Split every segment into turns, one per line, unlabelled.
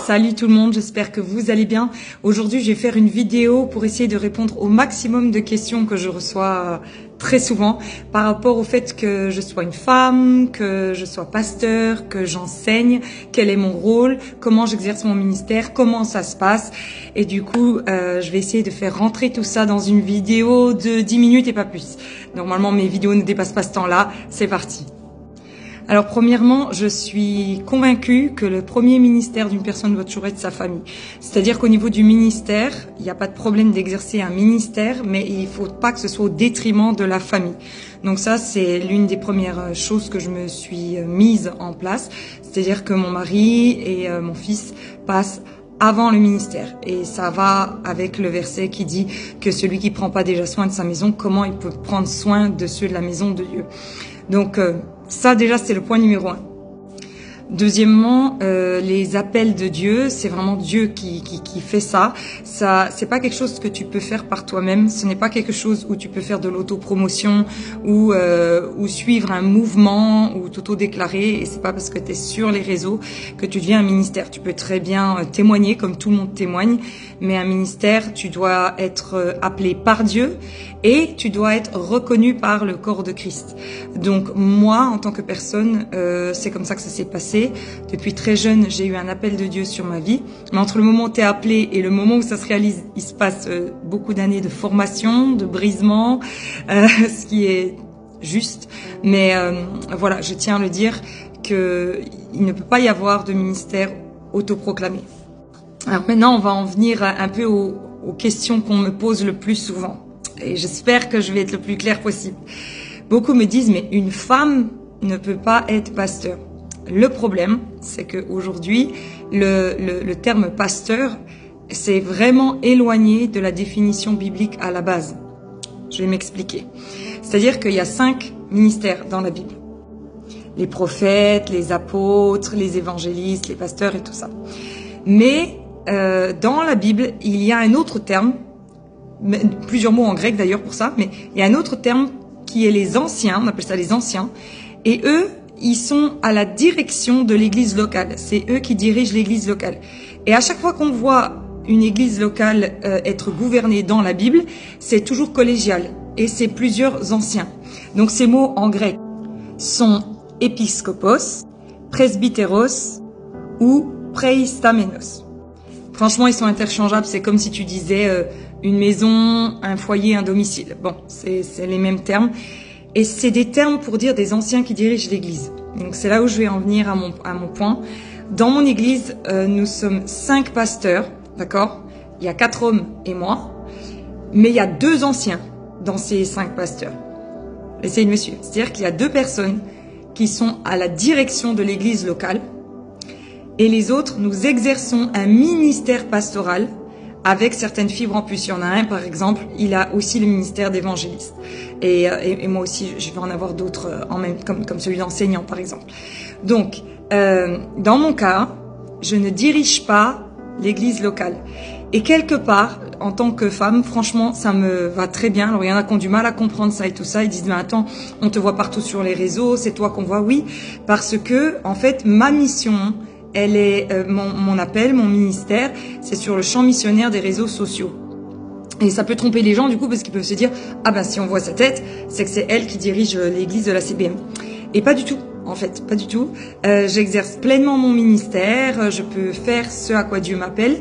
Salut tout le monde, j'espère que vous allez bien. Aujourd'hui, je vais faire une vidéo pour essayer de répondre au maximum de questions que je reçois très souvent par rapport au fait que je sois une femme, que je sois pasteur, que j'enseigne, quel est mon rôle, comment j'exerce mon ministère, comment ça se passe. Et du coup, je vais essayer de faire rentrer tout ça dans une vidéo de 10 minutes et pas plus. Normalement, mes vidéos ne dépassent pas ce temps-là. C'est parti. Alors premièrement, je suis convaincue que le premier ministère d'une personne doit toujours être sa famille. C'est-à-dire qu'au niveau du ministère, il n'y a pas de problème d'exercer un ministère, mais il ne faut pas que ce soit au détriment de la famille. Donc ça, c'est l'une des premières choses que je me suis mise en place. C'est-à-dire que mon mari et mon fils passent avant le ministère. Et ça va avec le verset qui dit que celui qui prend pas déjà soin de sa maison, comment il peut prendre soin de ceux de la maison de Dieu. Donc ça déjà c'est le point numéro 1. Deuxièmement, les appels de Dieu, c'est vraiment Dieu qui fait ça. Ça, c'est pas quelque chose que tu peux faire par toi-même. Ce n'est pas quelque chose où tu peux faire de l'autopromotion ou suivre un mouvement ou t'auto-déclarer. Et c'est pas parce que tu es sur les réseaux que tu deviens un ministère. Tu peux très bien témoigner comme tout le monde témoigne, mais un ministère, tu dois être appelé par Dieu et tu dois être reconnu par le corps de Christ. Donc moi, en tant que personne, c'est comme ça que ça s'est passé. Depuis très jeune, j'ai eu un appel de Dieu sur ma vie. Mais entre le moment où tu es appelé et le moment où ça se réalise, il se passe beaucoup d'années de formation, de brisement, ce qui est juste. Mais voilà, je tiens à le dire qu'il ne peut pas y avoir de ministère autoproclamé. Alors maintenant, on va en venir un peu aux questions qu'on me pose le plus souvent. Et j'espère que je vais être le plus clair possible. Beaucoup me disent, mais une femme ne peut pas être pasteur. Le problème, c'est qu'aujourd'hui, le terme pasteur, c'est vraiment éloigné de la définition biblique à la base. Je vais m'expliquer. C'est-à-dire qu'il y a 5 ministères dans la Bible. Les prophètes, les apôtres, les évangélistes, les pasteurs et tout ça. Mais dans la Bible, il y a un autre terme, plusieurs mots en grec d'ailleurs pour ça, mais il y a un autre terme qui est les anciens, on appelle ça les anciens, et eux, ils sont à la direction de l'église locale. C'est eux qui dirigent l'église locale. Et à chaque fois qu'on voit une église locale être gouvernée dans la Bible, c'est toujours collégial. Et c'est plusieurs anciens. Donc ces mots en grec sont épiscopos, presbyteros ou preistamenos. Franchement, ils sont interchangeables. C'est comme si tu disais une maison, un foyer, un domicile. Bon, c'est les mêmes termes. Et c'est des termes pour dire des anciens qui dirigent l'église. Donc c'est là où je vais en venir à mon point. Dans mon église, nous sommes 5 pasteurs, d'accord? Il y a 4 hommes et moi. Mais il y a 2 anciens dans ces 5 pasteurs. Essayez de me suivre. C'est-à-dire qu'il y a 2 personnes qui sont à la direction de l'église locale. Et les autres, nous exerçons un ministère pastoral avec certaines fibres en plus. Il y en a un, par exemple, il a aussi le ministère d'évangéliste. Et moi aussi, je vais en avoir d'autres, comme celui d'enseignant, par exemple. Donc, dans mon cas, je ne dirige pas l'église locale. Et quelque part, en tant que femme, franchement, ça me va très bien. Alors, il y en a qui ont du mal à comprendre ça et tout ça. Ils disent, mais attends, on te voit partout sur les réseaux, c'est toi qu'on voit. Oui, parce que, en fait, ma mission, elle est mon appel, mon ministère, c'est sur le champ missionnaire des réseaux sociaux. Et ça peut tromper les gens du coup parce qu'ils peuvent se dire ah ben si on voit sa tête, c'est que c'est elle qui dirige l'église de la CBM. Et pas du tout, en fait, pas du tout. J'exerce pleinement mon ministère, je peux faire ce à quoi Dieu m'appelle,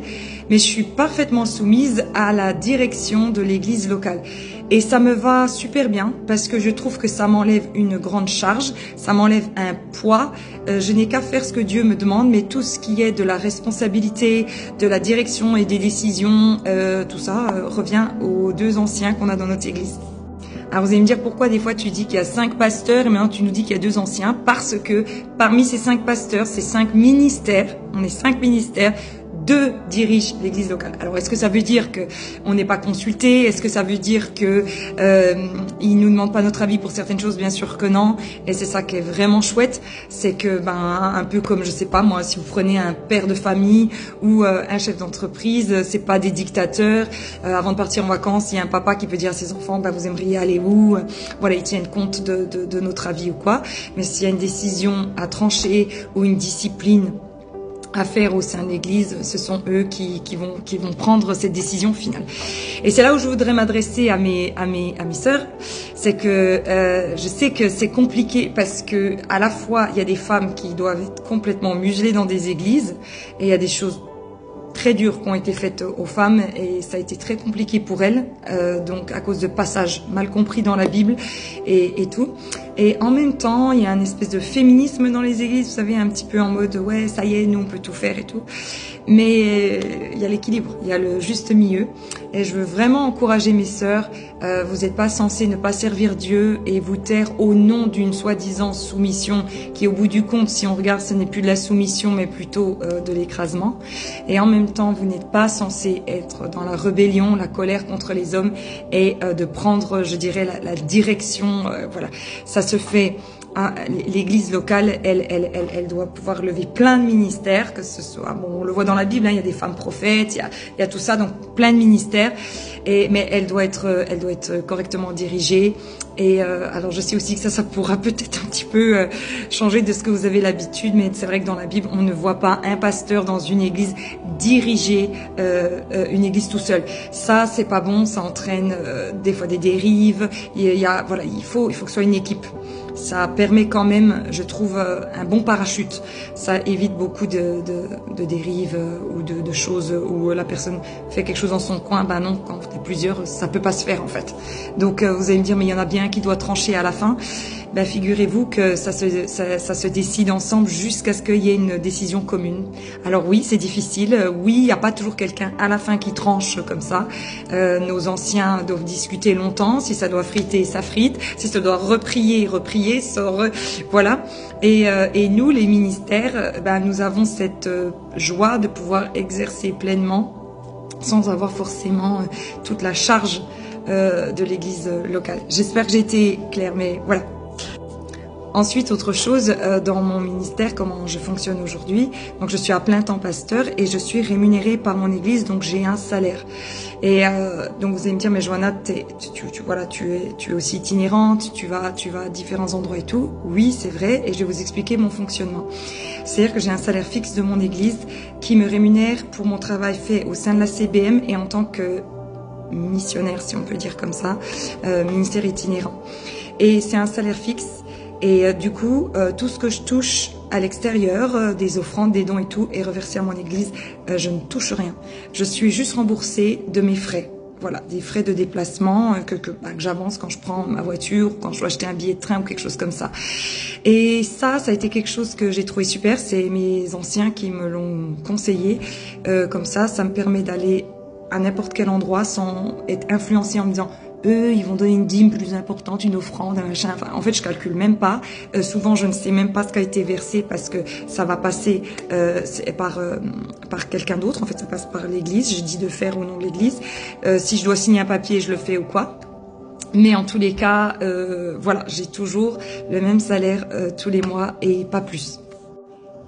mais je suis parfaitement soumise à la direction de l'église locale. Et ça me va super bien parce que je trouve que ça m'enlève une grande charge, ça m'enlève un poids. Je n'ai qu'à faire ce que Dieu me demande, mais tout ce qui est de la responsabilité, de la direction et des décisions, tout ça revient aux 2 anciens qu'on a dans notre église. Alors vous allez me dire pourquoi des fois tu dis qu'il y a 5 pasteurs et maintenant tu nous dis qu'il y a 2 anciens. Parce que parmi ces 5 pasteurs, ces 5 ministères, on est 5 ministères, 2 dirigent l'église locale. Alors, est-ce que ça veut dire que on n'est pas consulté? Est-ce que ça veut dire que ils nous demandent pas notre avis pour certaines choses? Bien sûr que non. Et c'est ça qui est vraiment chouette, c'est que un peu comme je sais pas moi, si vous prenez un père de famille ou un chef d'entreprise, c'est pas des dictateurs. Avant de partir en vacances, il y a un papa qui peut dire à ses enfants, vous aimeriez aller où? Voilà, ils tiennent compte de notre avis ou quoi. Mais s'il y a une décision à trancher ou une discipline à faire au sein de l'Église, ce sont eux qui vont prendre cette décision finale. Et c'est là où je voudrais m'adresser à mes sœurs, c'est que je sais que c'est compliqué parce que à la fois il y a des femmes qui doivent être complètement muselées dans des églises et il y a des choses très dures qui ont été faites aux femmes et ça a été très compliqué pour elles, donc à cause de passages mal compris dans la Bible et tout. Et en même temps, il y a un espèce de féminisme dans les églises, vous savez, un petit peu en mode ouais, ça y est, nous on peut tout faire et tout. Mais il y a l'équilibre, il y a le juste milieu. Et je veux vraiment encourager mes sœurs. Vous n'êtes pas censées ne pas servir Dieu et vous taire au nom d'une soi-disant soumission qui, au bout du compte, si on regarde, ce n'est plus de la soumission, mais plutôt de l'écrasement. Et en même temps, vous n'êtes pas censés être dans la rébellion, la colère contre les hommes et de prendre, je dirais, la direction. Voilà, ça se fait. L'église locale, elle doit pouvoir lever plein de ministères, que ce soit, bon, on le voit dans la Bible, hein, il y a des femmes prophètes, il y a tout ça, donc plein de ministères, mais elle doit être correctement dirigée. Et alors je sais aussi que ça pourra peut-être un petit peu changer de ce que vous avez l'habitude, mais c'est vrai que dans la Bible, on ne voit pas un pasteur dans une église diriger une église tout seul. Ça, c'est pas bon, ça entraîne des fois des dérives. Voilà, il faut que ce soit une équipe. Ça permet quand même, je trouve, un bon parachute. Ça évite beaucoup de dérives ou de choses où la personne fait quelque chose dans son coin. Ben non, quand on est plusieurs, ça peut pas se faire en fait. Donc vous allez me dire, mais il y en a bien un qui doit trancher à la fin. Ben figurez-vous que ça se décide ensemble jusqu'à ce qu'il y ait une décision commune. Alors oui, c'est difficile. Oui, il n'y a pas toujours quelqu'un à la fin qui tranche comme ça. Nos anciens doivent discuter longtemps. Si ça doit friter, ça frite. Si ça doit reprier, voilà. Et nous, les ministères, ben, nous avons cette joie de pouvoir exercer pleinement sans avoir forcément toute la charge de l'église locale. J'espère que j'ai été claire, mais voilà. Ensuite, autre chose, dans mon ministère, comment je fonctionne aujourd'hui. Donc, je suis à plein temps pasteur et je suis rémunérée par mon église, donc j'ai un salaire. Et donc, vous allez me dire, mais Johanna, tu es aussi itinérante, tu vas à différents endroits et tout. Oui, c'est vrai, et je vais vous expliquer mon fonctionnement. C'est-à-dire que j'ai un salaire fixe de mon église qui me rémunère pour mon travail fait au sein de la CBM et en tant que missionnaire, si on peut dire comme ça, ministère itinérant. Et c'est un salaire fixe. Et du coup, tout ce que je touche à l'extérieur, des offrandes, des dons et tout, est reversé à mon église. Je ne touche rien. Je suis juste remboursée de mes frais. Voilà, des frais de déplacement que j'avance quand je prends ma voiture, quand je dois acheter un billet de train ou quelque chose comme ça. Et ça a été quelque chose que j'ai trouvé super. C'est mes anciens qui me l'ont conseillé. Comme ça me permet d'aller à n'importe quel endroit sans être influencée en me disant eux, ils vont donner une dîme plus importante, une offrande, un machin. Enfin, en fait, je calcule même pas. Souvent, je ne sais même pas ce qui a été versé parce que ça va passer par quelqu'un d'autre. En fait, ça passe par l'église. Je dis de faire au nom de l'église. Si je dois signer un papier, je le fais ou quoi. Mais en tous les cas, voilà, j'ai toujours le même salaire tous les mois et pas plus.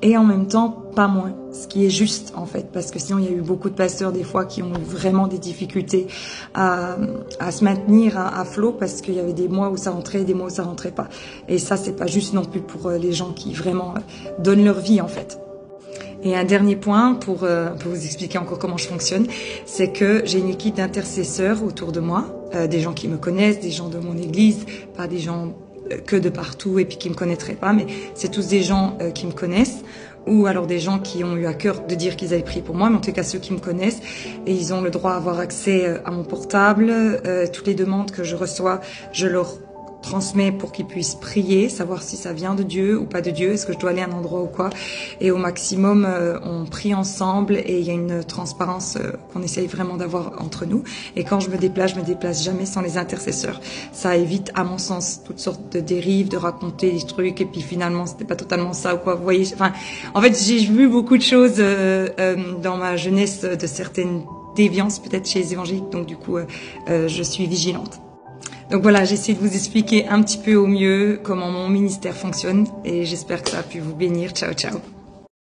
Et en même temps, pas moins, ce qui est juste en fait, parce que sinon il y a eu beaucoup de pasteurs des fois qui ont eu vraiment des difficultés à se maintenir à flot parce qu'il y avait des mois où ça rentrait et des mois où ça rentrait pas. Et ça, c'est pas juste non plus pour les gens qui vraiment donnent leur vie en fait. Et un dernier point pour vous expliquer encore comment je fonctionne, c'est que j'ai une équipe d'intercesseurs autour de moi, des gens qui me connaissent, des gens de mon église, pas des gens que de partout et puis qui me connaîtraient pas, mais c'est tous des gens qui me connaissent ou alors des gens qui ont eu à cœur de dire qu'ils avaient prié pour moi, mais en tout cas ceux qui me connaissent et ils ont le droit d'avoir accès à mon portable, toutes les demandes que je reçois, je leur transmets pour qu'ils puissent prier, savoir si ça vient de Dieu ou pas de Dieu, est-ce que je dois aller à un endroit ou quoi. Et au maximum, on prie ensemble et il y a une transparence qu'on essaye vraiment d'avoir entre nous. Et quand je me déplace jamais sans les intercesseurs. Ça évite, à mon sens, toutes sortes de dérives, de raconter des trucs et puis finalement, c'était pas totalement ça ou quoi. Vous voyez, enfin, en fait, j'ai vu beaucoup de choses dans ma jeunesse, de certaines déviances peut-être chez les évangéliques, donc du coup, je suis vigilante. Donc voilà, j'essaie de vous expliquer un petit peu au mieux comment mon ministère fonctionne et j'espère que ça a pu vous bénir. Ciao, ciao.